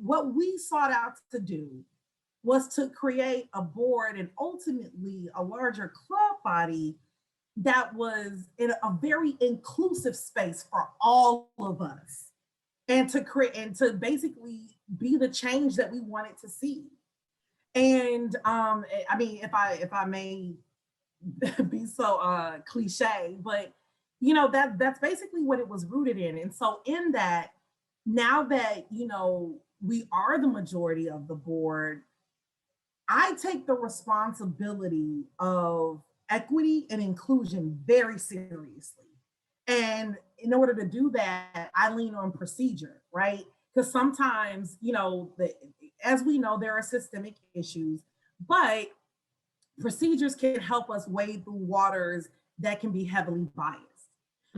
what we sought out to do was to create a board and ultimately a larger club body that was in a very inclusive space for all of us, and to create and to basically be the change that we wanted to see. And I mean, if I may be so cliche, but that's basically what it was rooted in. And so in that, now that we are the majority of the board, I take the responsibility of equity and inclusion very seriously. And in order to do that, I lean on procedure, right? Because sometimes, as we know, there are systemic issues, but procedures can help us wade through waters that can be heavily biased.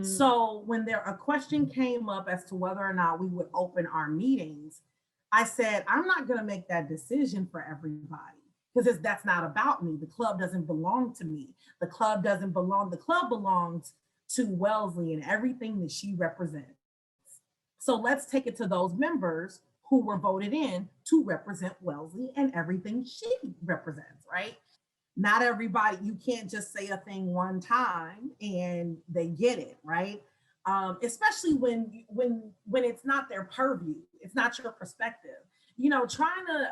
So when a question came up as to whether or not we would open our meetings, I said, I'm not going to make that decision for everybody, because that's not about me. The club doesn't belong to me. The club belongs to Wellesley and everything that she represents. So let's take it to those members who were voted in to represent Wellesley and everything she represents, right? Not everybody, you can't just say a thing one time and they get it, right? Especially when it's not their purview, it's not your perspective. Trying to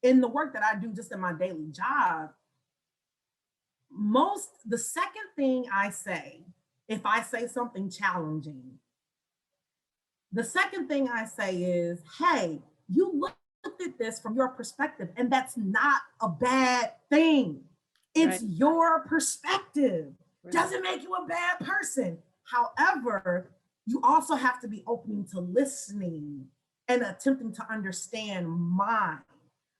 in the work that I do just in my daily job, the second thing I say, if I say something challenging, the second thing I say is, hey, you looked at this from your perspective, and that's not a bad thing. It's right. Your perspective. Right. Doesn't make you a bad person. However, you also have to be open to listening and attempting to understand mine,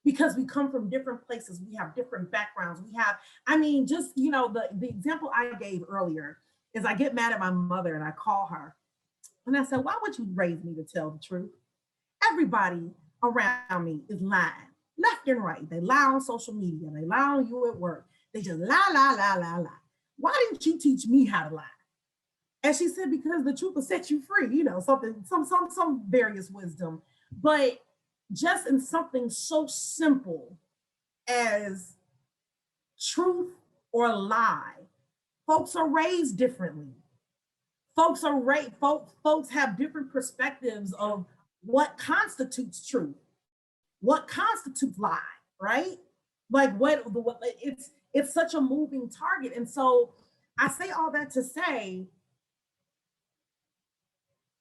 because we come from different places. We have different backgrounds. The example I gave earlier is I get mad at my mother and I call her and I said, why would you raise me to tell the truth? Everybody around me is lying, left and right. They lie on social media. They lie on you at work. They just lie, lie, lie, lie, lie. Why didn't you teach me how to lie? And she said, because the truth will set you free, some various wisdom. But just in something so simple as truth or lie, folks are raised differently. Folks have different perspectives of what constitutes truth, what constitutes lie, right? Like it's such a moving target. And so I say all that to say,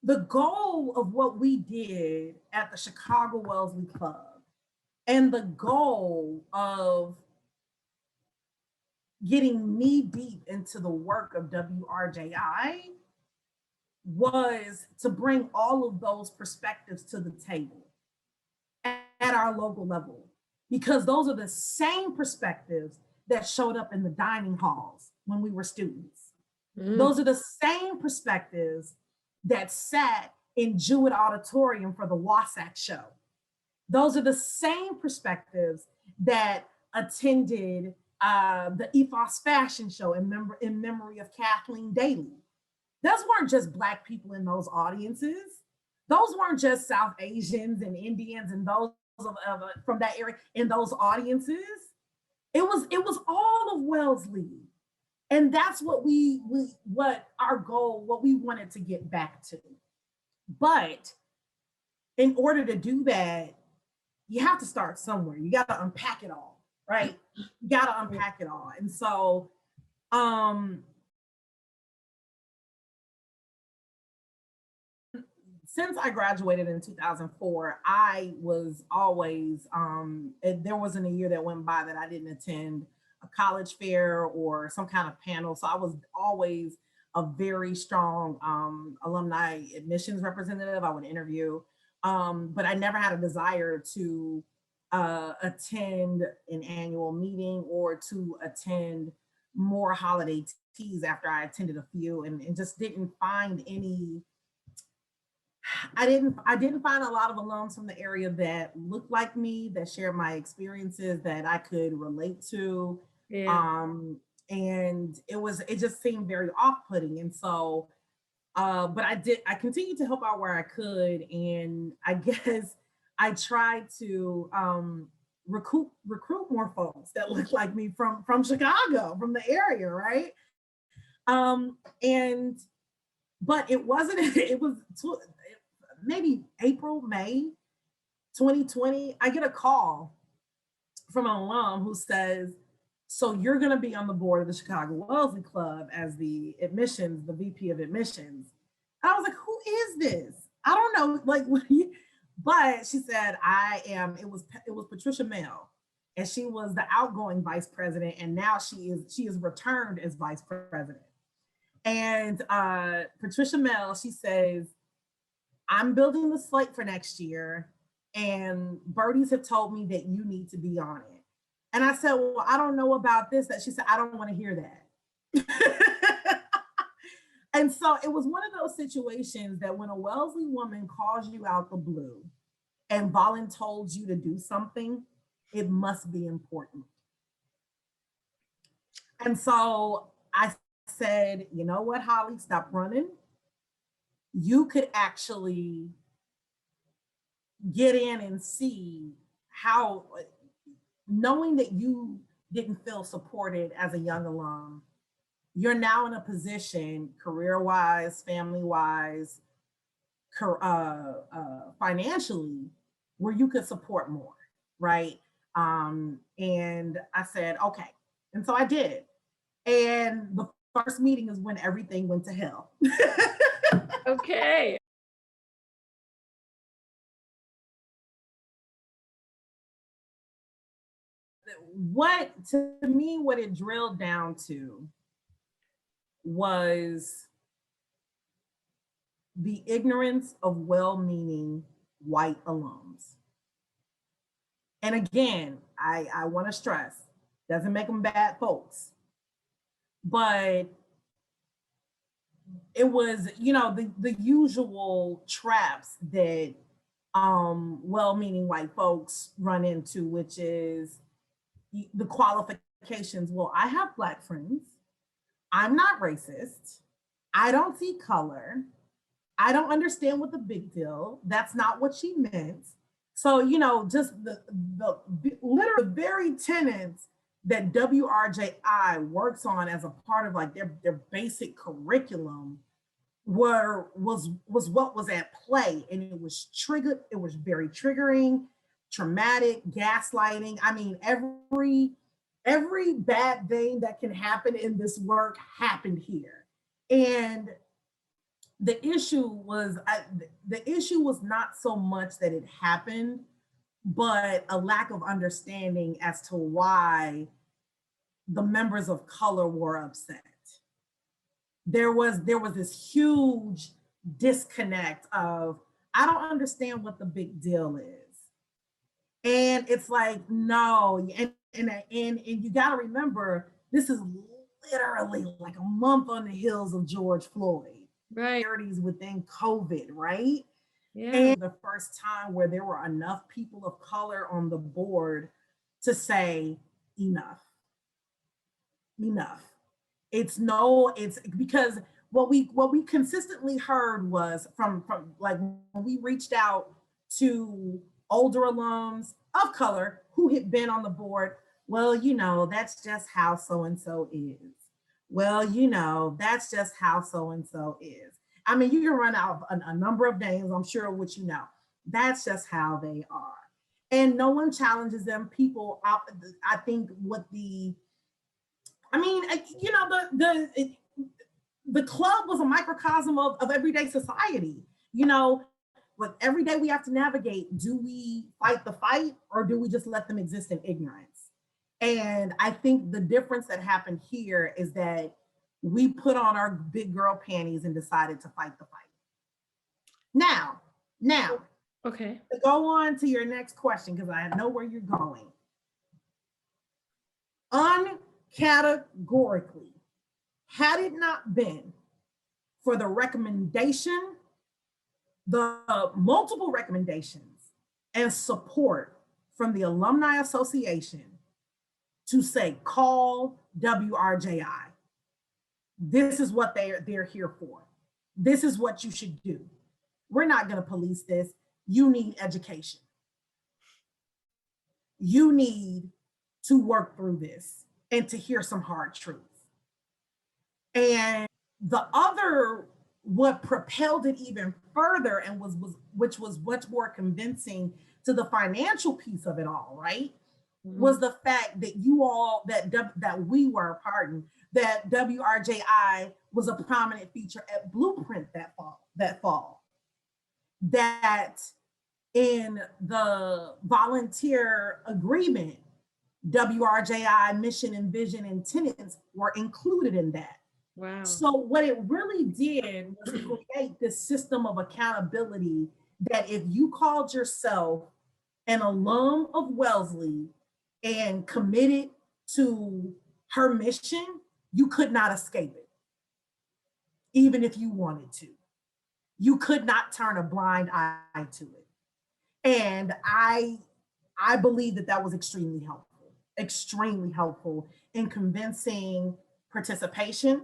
the goal of what we did at the Chicago Wellesley Club and the goal of getting knee deep into the work of WRJI was to bring all of those perspectives to the table at our local level, because those are the same perspectives that showed up in the dining halls when we were students. Those are the same perspectives that sat in Jewett Auditorium for the Wasatch show. Those are the same perspectives that attended the Ethos fashion show in memory of Kathleen Daly. Those weren't just Black people in those audiences. Those weren't just South Asians and Indians and those from that area in those audiences. It was all of Wellesley. And that's what what our goal, what we wanted to get back to. But in order to do that, you have to start somewhere. You got to unpack it all, right? You got to unpack it all. And so, since I graduated in 2004, I was always, there wasn't a year that went by that I didn't attend a college fair or some kind of panel. So I was always a very strong alumni admissions representative. I would interview, but I never had a desire to attend an annual meeting or to attend more holiday teas after I attended a few, and just didn't find any. I didn't find a lot of alums from the area that looked like me, that shared my experiences, that I could relate to. Yeah. And it just seemed very off-putting. And so, but I continued to help out where I could. And I guess I tried to recruit more folks that look like me from Chicago, from the area, right? And but it wasn't. It was maybe April, May 2020. I get a call from an alum who says, "So you're going to be on the board of the Chicago Wellesley Club as the VP of admissions." And I was like, "Who is this? I don't know." Like, but she said, "I am." It was Patricia Mell, and she was the outgoing vice president, and now she is returned as vice president. And Patricia Mell, she says, "I'm building the slate for next year, and birdies have told me that you need to be on it." And I said, "Well, I don't know about this." That she said, "I don't want to hear that." And so it was one of those situations that when a Wellesley woman calls you out the blue and voluntold you to do something, it must be important. And so I said, "You know what, Hollee, stop running. You could actually get in and see how, knowing that you didn't feel supported as a young alum, you're now in a position, career-wise, family-wise, financially, where you could support more, right?" And I said, "Okay." And so I did. And the first meeting is when everything went to hell. Okay. To me, what it drilled down to was the ignorance of well-meaning white alums. And again, I want to stress, doesn't make them bad folks, but it was, the usual traps that well-meaning white folks run into, which is the qualifications. Well, I have Black friends. I'm not racist. I don't see color. I don't understand what the big deal. That's not what she meant. So, just the literally very tenets that WRJI works on as a part of like their basic curriculum was what was at play. And it was triggered, it was very triggering, traumatic, gaslighting. I mean, every bad thing that can happen in this work happened here. And the issue was not so much that it happened, but a lack of understanding as to why the members of color were upset. There was this huge disconnect of, I don't understand what the big deal is. And it's like, no, and you got to remember, this is literally like a month on the heels of George Floyd. Right. Within COVID, right? Yeah. And the first time where there were enough people of color on the board to say, enough. It's because what we consistently heard was from like when we reached out to older alums of color who had been on the board, well, that's just how so-and-so is. Well, that's just how so-and-so is. I mean, you can run out a number of names, I'm sure, which that's just how they are. And no one challenges them. People, I think the club was a microcosm of everyday society. But every day we have to navigate, do we fight the fight or do we just let them exist in ignorance? And I think the difference that happened here is that we put on our big girl panties and decided to fight the fight. Now, okay, to go on to your next question, because I know where you're going. Uncategorically, had it not been for the recommendation, the multiple recommendations and support from the Alumni Association to say, call WRJI. This is what they're here for. This is what you should do. We're not going to police this. You need education. you need to work through this and to hear some hard truths. And the other, what propelled it even further and which was much more convincing to the financial piece of it all, right? Was the fact that that WRJI was a prominent feature at Blueprint that fall. That in the volunteer agreement, WRJI mission and vision and tenets were included in that. Wow. So what it really did was create this system of accountability that if you called yourself an alum of Wellesley and committed to her mission, you could not escape it, even if you wanted to. You could not turn a blind eye to it. And I believe that was extremely helpful in convincing participation,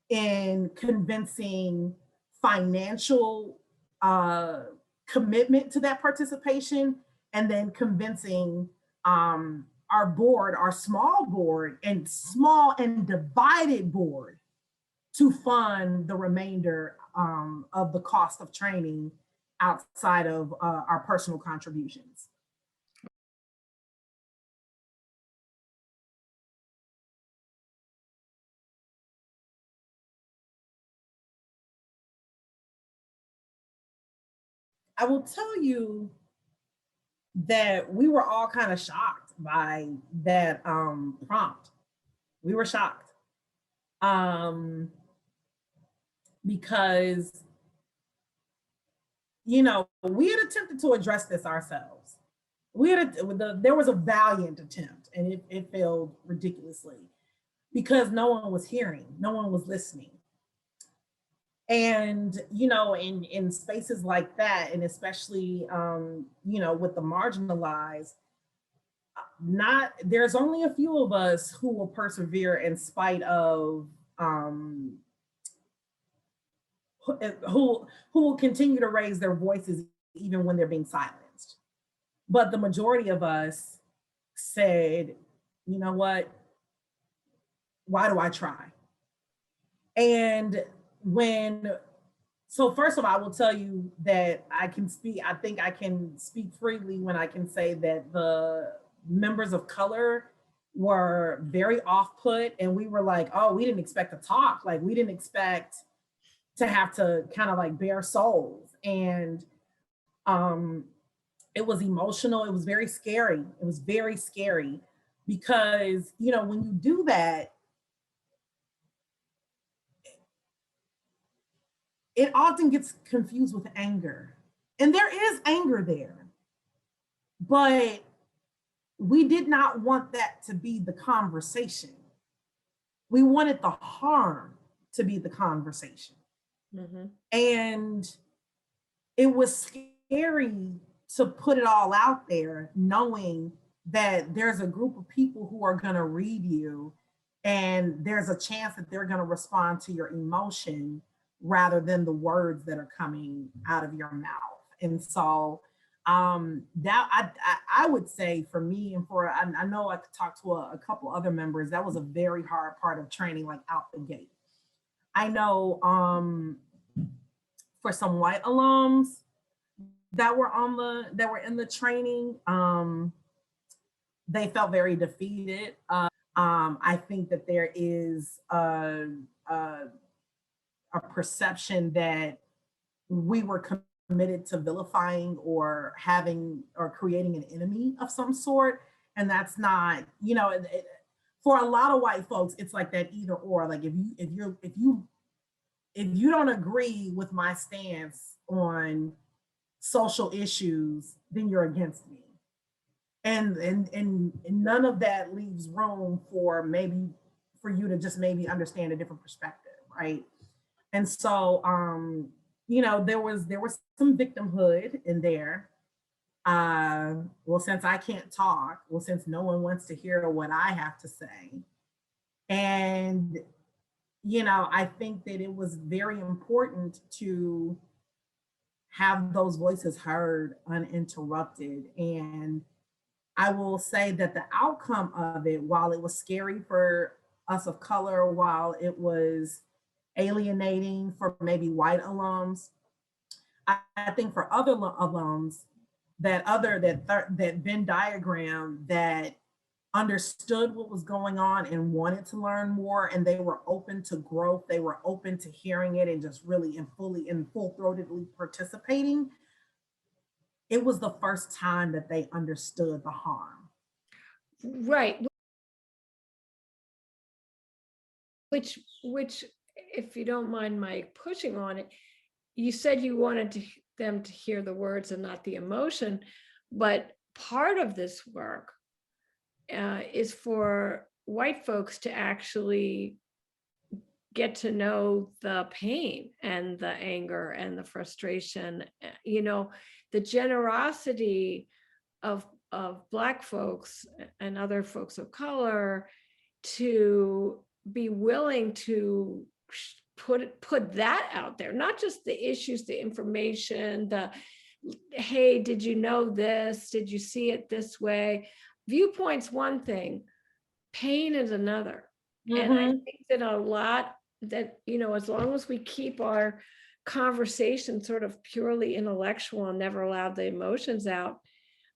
in convincing financial commitment to that participation, and then convincing our board, our small and divided board, to fund the remainder of the cost of training outside of our personal contributions. I will tell you that we were all kind of shocked by that prompt. We were shocked because, you know, we had attempted to address this ourselves. There was a valiant attempt, and it failed ridiculously because no one was hearing, no one was listening. And, you know, in spaces like that, and especially, you know, with the marginalized, there's only a few of us who will persevere in spite of, who will continue to raise their voices even when they're being silenced. But the majority of us said, you know what, why do I try? And so first of all, I will tell you that I think I can speak freely when I can say that the members of color were very off-put, and we were like, oh, we didn't expect to talk. Like, we didn't expect to have to kind of like bare souls. And it was emotional. It was very scary. It was very scary because, you know, when you do that, it often gets confused with anger. And there is anger there. But we did not want that to be the conversation. We wanted the harm to be the conversation. Mm-hmm. And it was scary to put it all out there, knowing that there's a group of people who are going to read you, and there's a chance that they're going to respond to your emotion rather than the words that are coming out of your mouth. And so that I would say for me, and for I know I could talk to a couple other members, that was a very hard part of training, like out the gate. I know for some white alums that were in the training, they felt very defeated. I think that there is a perception that we were committed to vilifying or creating an enemy of some sort. And that's not, you know, for a lot of white folks, it's like that either or. Like, if you don't agree with my stance on social issues, then you're against me. And none of that leaves room for you to just maybe understand a different perspective, right? And so, you know, there was some victimhood in there. Well, since I can't talk, since no one wants to hear what I have to say. And, you know, I think that it was very important to have those voices heard uninterrupted. And I will say that the outcome of it, while it was scary for us of color, while it was alienating for maybe white alums, I think for other alums that Venn diagram that understood what was going on and wanted to learn more, and they were open to growth, they were open to hearing it and just really and fully and full-throatedly participating, it was the first time that they understood the harm. Right. Which, if you don't mind my pushing on it, you said you wanted them to hear the words and not the emotion, but part of this work is for white folks to actually get to know the pain and the anger and the frustration, you know, the generosity of Black folks and other folks of color to be willing to put that out there, not just the issues, the information, the, hey, did you know this? Did you see it this way? Viewpoint's one thing, pain is another. And I think that a lot that, you know, as long as we keep our conversation sort of purely intellectual and never allow the emotions out,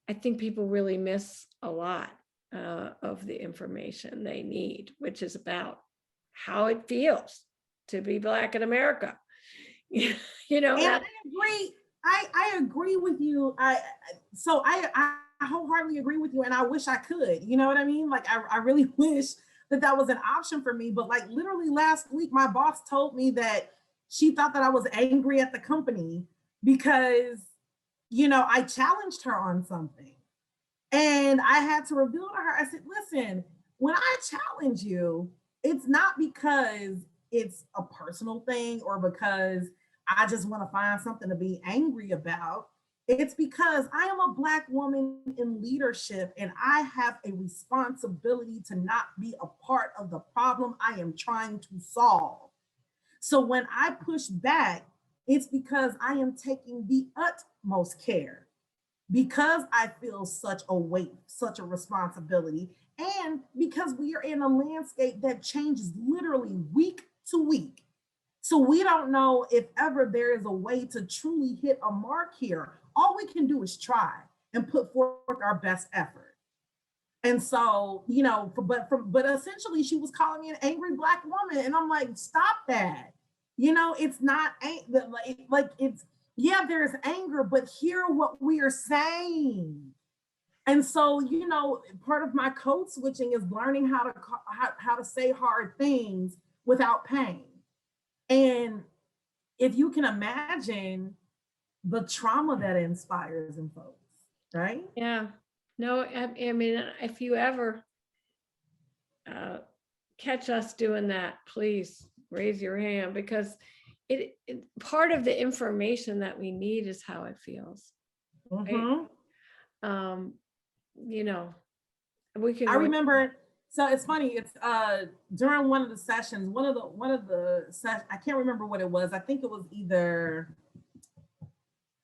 I think people really miss a lot of the information they need, which is about how it feels to be Black in America. You know, and I agree. I agree with you. I wholeheartedly agree with you, and I wish I could. You know what I mean? Like I really wish that was an option for me. But like literally last week, my boss told me that she thought that I was angry at the company because, you know, I challenged her on something. And I had to reveal to her, I said, listen, when I challenge you, it's not because it's a personal thing or because I just want to find something to be angry about. It's because I am a Black woman in leadership and I have a responsibility to not be a part of the problem I am trying to solve. So when I push back, it's because I am taking the utmost care, because I feel such a weight, such a responsibility, and because we are in a landscape that changes literally week to week. So we don't know if ever there is a way to truly hit a mark here. All we can do is try and put forth our best effort. And so, you know, but essentially she was calling me an angry Black woman. And I'm like, stop that. You know, it's not like it's, yeah, there's anger, but hear what we are saying. And so, you know, part of my code switching is learning how to say hard things without pain. And if you can imagine the trauma that inspires in folks, right? Yeah. No, I mean, if you ever catch us doing that, please raise your hand, because it part of the information that we need is how it feels. Right? You know, we can. I remember. So it's funny. It's during one of the sessions, one of the sessions. I can't remember what it was. I think it was either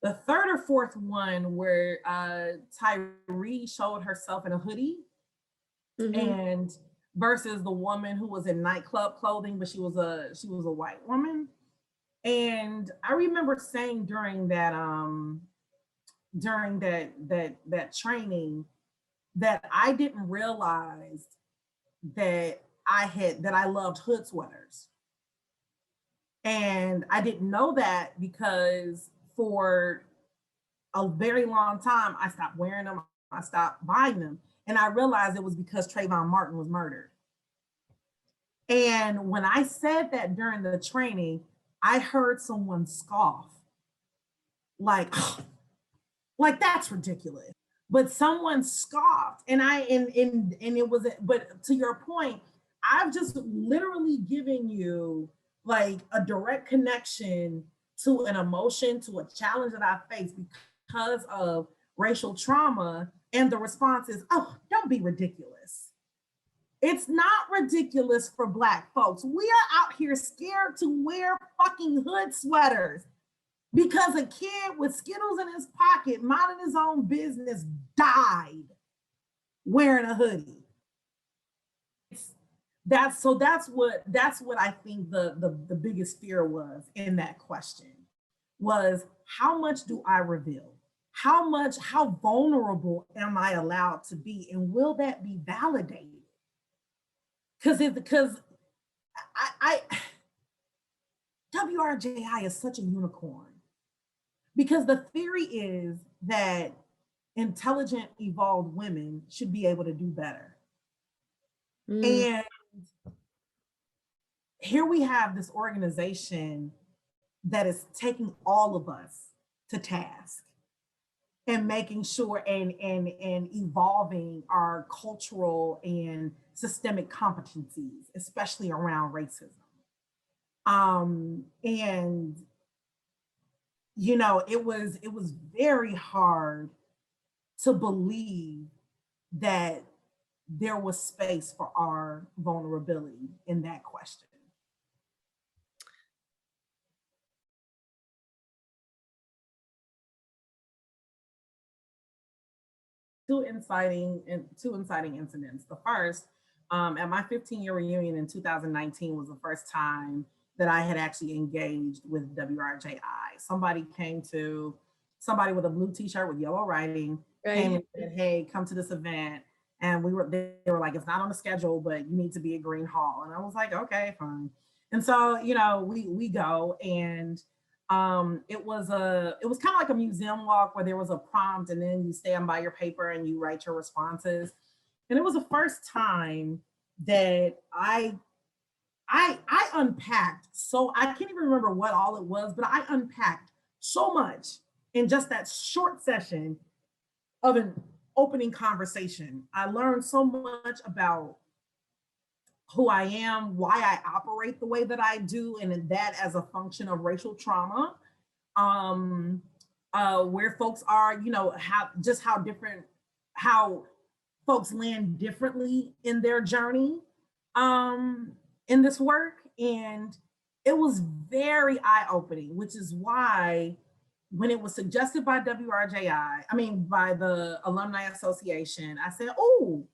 the third or fourth one where Tyree showed herself in a hoodie, and versus the woman who was in nightclub clothing, but she was a white woman. And I remember saying during that training that I didn't realize that I loved hood sweaters. And I didn't know that because for a very long time, I stopped wearing them, I stopped buying them. And I realized it was because Trayvon Martin was murdered. And when I said that during the training, I heard someone scoff, like that's ridiculous. But someone scoffed, and it was. But to your point, I've just literally given you like a direct connection to an emotion, to a challenge that I face because of racial trauma, and the response is, "Oh, don't be ridiculous." It's not ridiculous for Black folks. We are out here scared to wear fucking hood sweaters because a kid with Skittles in his pocket, minding his own business, died. wearing a hoodie. That's what I think the biggest fear was in that question was, how much do I reveal? How vulnerable am I allowed to be? And will that be validated? Because I WRJI is such a unicorn, because the theory is that intelligent, evolved women should be able to do better. And here we have this organization that is taking all of us to task and making sure and evolving our cultural and systemic competencies, especially around racism. And you know, it was very hard to believe that there was space for our vulnerability in that question. Two inciting incidents. The first, at my 15-year reunion in 2019 was the first time that I had actually engaged with WRJI. Somebody with a blue t-shirt with yellow writing, right, came and said, hey, come to this event. And they were like, it's not on the schedule, but you need to be at Green Hall. And I was like, okay, fine. And so, you know, we go, and it was kind of like a museum walk where there was a prompt, and then you stand by your paper and you write your responses. And it was the first time that I unpacked. So I can't even remember what all it was, but I unpacked so much in just that short session of an opening conversation. I learned so much about who I am, why I operate the way that I do, and that as a function of racial trauma, where folks are, you know, how folks land differently in their journey in this work. And it was very eye-opening, which is why when it was suggested by by the Alumni Association, I said, oh,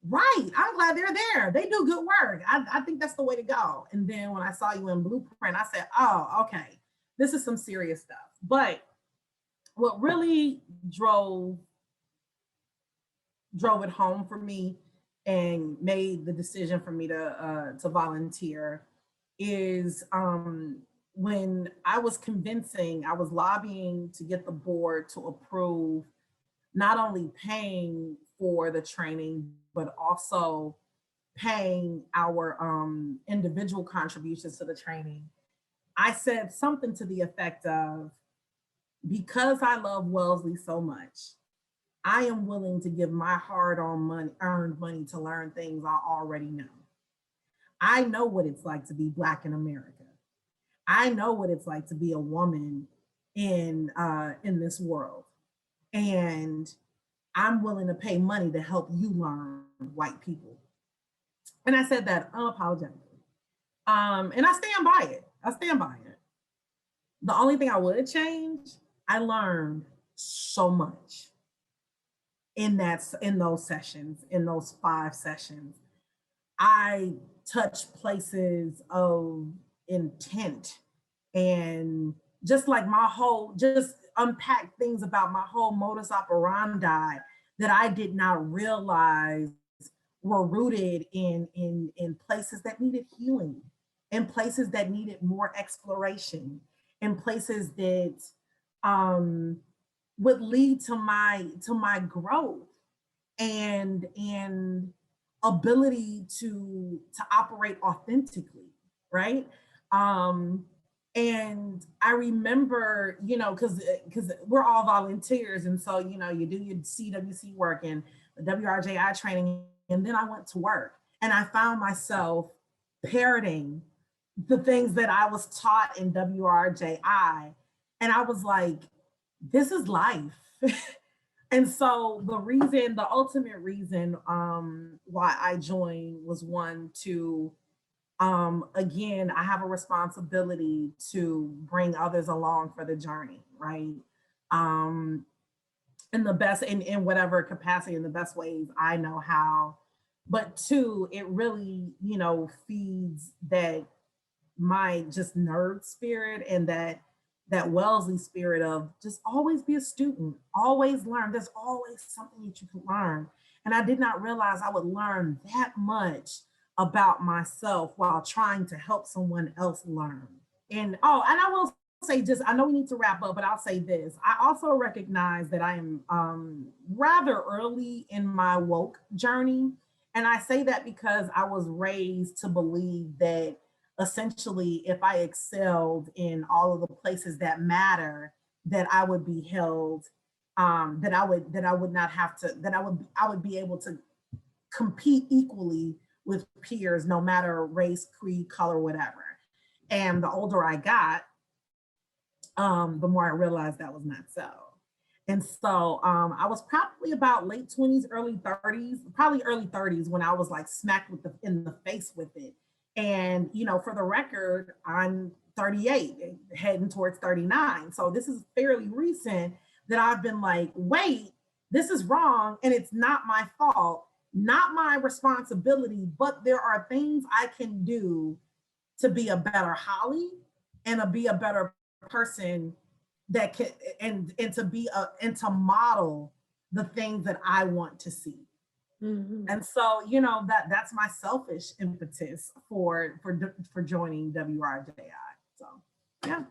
right, I'm glad they're there. They do good work. I think that's the way to go. And then when I saw you in Blueprint, I said, oh, okay, this is some serious stuff. But what really drove it home for me and made the decision for me to volunteer is when I was lobbying to get the board to approve not only paying for the training, but also paying our individual contributions to the training. I said something to the effect of, because I love Wellesley so much, I am willing to give my earned money to learn things I already know. I know what it's like to be Black in America. I know what it's like to be a woman in this world. And I'm willing to pay money to help you learn white people. And I said that unapologetically. And I stand by it. The only thing I would change, I learned so much in those sessions, in those 5 sessions. I touched places of intent, and just unpack things about my whole modus operandi that I did not realize were rooted in places that needed healing, in places that needed more exploration, in places that would lead to my growth and ability to operate authentically, right? And I remember, you know, because we're all volunteers, and so, you know, you do your CWC work and the WRJI training, and then I went to work, and I found myself parroting the things that I was taught in WRJI, and I was like, this is life. And so the ultimate reason why I joined was, one, to again, I have a responsibility to bring others along for the journey, right? in the best, in whatever capacity, in the best ways I know how. But two, it really, feeds that my just nerd spirit, and that Wellesley spirit of just always be a student, always learn. There's always something that you can learn. And I did not realize I would learn that much about myself while trying to help someone else learn. And oh, and I will say, just I know we need to wrap up, but I'll say this. I also recognize that I am rather early in my woke journey. And I say that because I was raised to believe that essentially if I excelled in all of the places that matter, that I would be held, that I would not have to, that I would be able to compete equally with peers, no matter race, creed, color, whatever. And the older I got, the more I realized that was not so. And so I was probably about late 20s, early 30s, probably early 30s when I was like smacked in the face with it. And for the record, I'm 38, heading towards 39. So this is fairly recent that I've been like, wait, this is wrong, and it's not my fault, not my responsibility, but there are things I can do to be a better Hollee and to be a better person that can, and to be and to model the things that I want to see. Mhm. And so, that's my selfish impetus for joining WRJI. So, yeah.